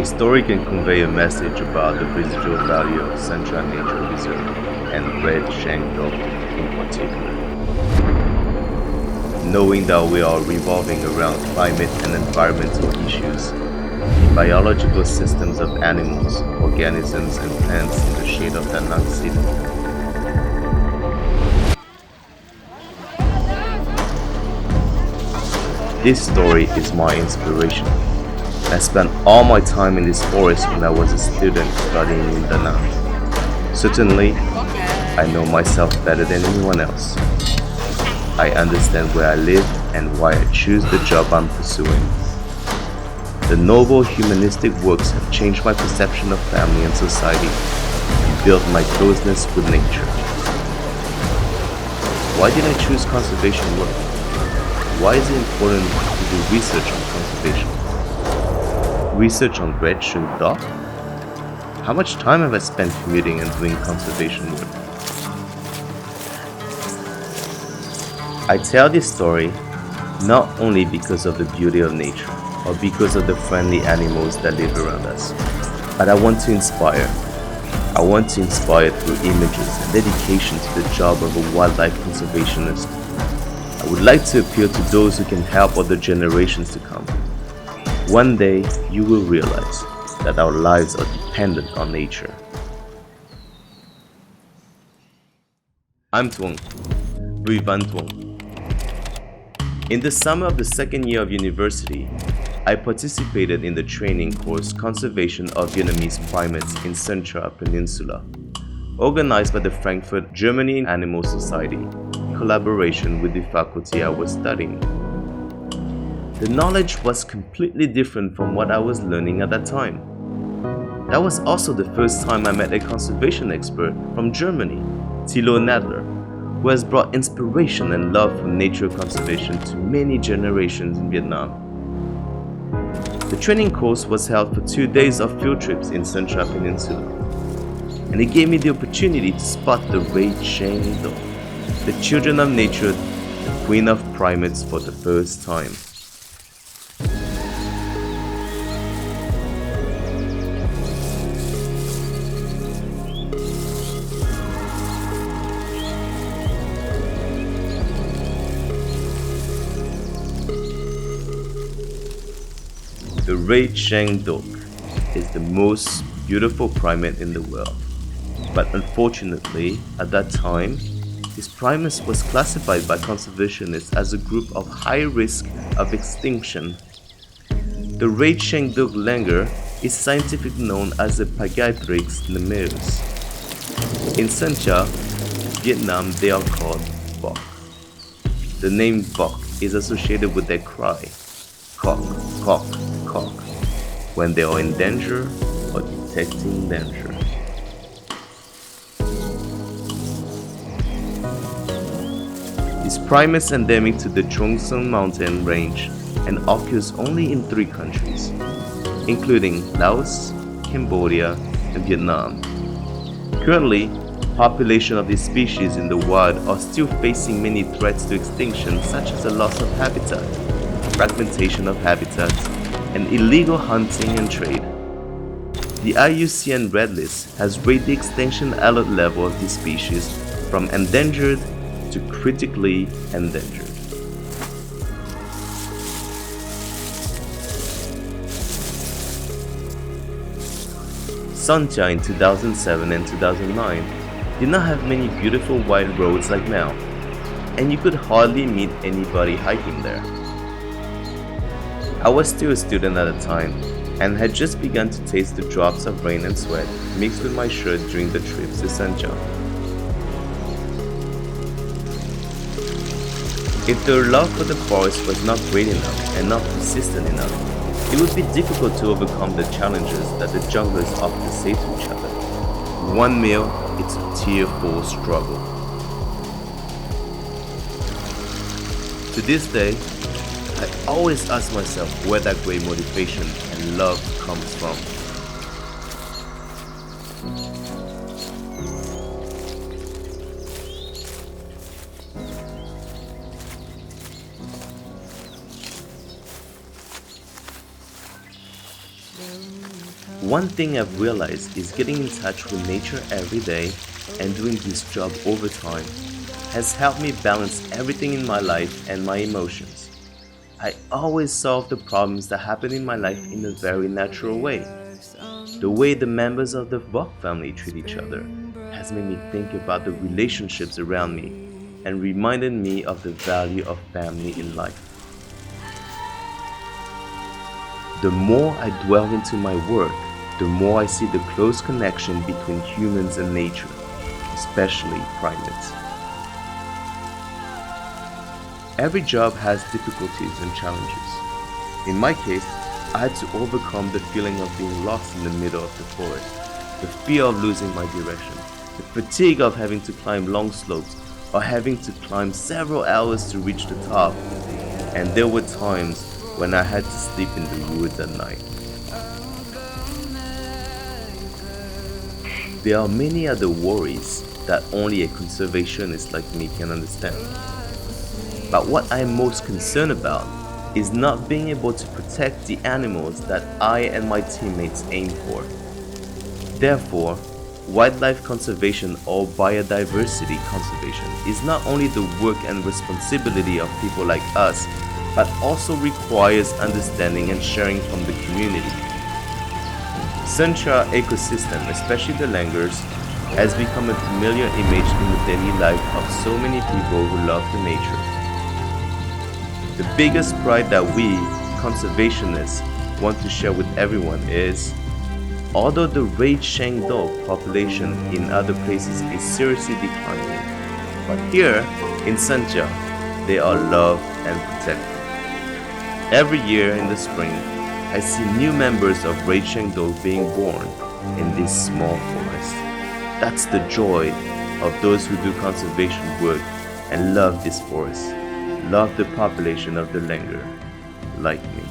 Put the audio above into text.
story can convey a message about the residual value of Sontra Nature Reserve and Red Shangle in particular. Knowing that we are revolving around climate and environmental issues, the biological systems of animals, organisms, and plants in the shade of Da Nang City. This story is my inspiration. I spent all my time in this forest when I was a student studying in Da Nang. Certainly, I know myself better than anyone else. I understand where I live and why I choose the job I'm pursuing. The noble humanistic works have changed my perception of family and society and built my closeness with nature. Why did I choose conservation work? Why is it important to do research on conservation? Research on red shrimp dock? How much time have I spent commuting and doing conservation work? I tell this story not only because of the beauty of nature or because of the friendly animals that live around us, but I want to inspire. I want to inspire through images and dedication to the job of a wildlife conservationist. I would like to appeal to those who can help other generations to come. One day, you will realize that our lives are dependent on nature. I'm Tuan. Tuan. In the summer of the second year of university, I participated in the training course Conservation of Vietnamese Primates in Sontra Peninsula, organized by the Frankfurt Germany Animal Society, in collaboration with the faculty I was studying. The knowledge was completely different from what I was learning at that time. That was also the first time I met a conservation expert from Germany, Thilo Nadler, who has brought inspiration and love for nature conservation to many generations in Vietnam. The training course was held for 2 days of field trips in Sontra Peninsula, and it gave me the opportunity to spot the Red Shangle, the children of nature, the queen of primates, for the first time. The red shangle is the most beautiful primate in the world, but unfortunately, at that time, this primate was classified by conservationists as a group of high risk of extinction. The red shangle langer is scientifically known as the Pagaithrix nemeus. In Sontra, Vietnam, they are called bok. The name bok is associated with their cry, cock, cock, cock, when they are in danger or detecting danger. This primate is endemic to the Trong Son mountain range and occurs only in 3 countries, including Laos, Cambodia, and Vietnam. Currently, population of this species in the wild are still facing many threats to extinction, such as the loss of habitat, fragmentation of habitat, and illegal hunting and trade. The IUCN Red List has rated the extinction alert level of this species from endangered to critically endangered. Sontra in 2007 and 2009 did not have many beautiful wide roads like now, and you could hardly meet anybody hiking there. I was still a student at the time and had just begun to taste the drops of rain and sweat mixed with my shirt during the trips to Sontra. If their love for the forest was not great enough and not persistent enough, it would be difficult to overcome the challenges that the junglers often say to each other. One meal, it's a tearful struggle. To this day, I always ask myself where that great motivation and love comes from. One thing I've realized is getting in touch with nature every day and doing this job over time has helped me balance everything in my life and my emotions. I always solve the problems that happen in my life in a very natural way. The way the members of the Vok family treat each other has made me think about the relationships around me and reminded me of the value of family in life. The more I dwell into my work, the more I see the close connection between humans and nature, especially primates. Every job has difficulties and challenges. In my case, I had to overcome the feeling of being lost in the middle of the forest, the fear of losing my direction, the fatigue of having to climb long slopes or having to climb several hours to reach the top. And there were times when I had to sleep in the woods at night. There are many other worries that only a conservationist like me can understand. But what I am most concerned about is not being able to protect the animals that I and my teammates aim for. Therefore, wildlife conservation or biodiversity conservation is not only the work and responsibility of people like us, but also requires understanding and sharing from the community. Sontra ecosystem, especially the langurs, has become a familiar image in the daily life of so many people who love the nature. The biggest pride that we, conservationists, want to share with everyone is, although the red shang dog population in other places is seriously declining, but here in Sontra, they are loved and protected. Every year in the spring, I see new members of red shang dog being born in this small forest. That's the joy of those who do conservation work and love this forest, love the population of the langur, like me.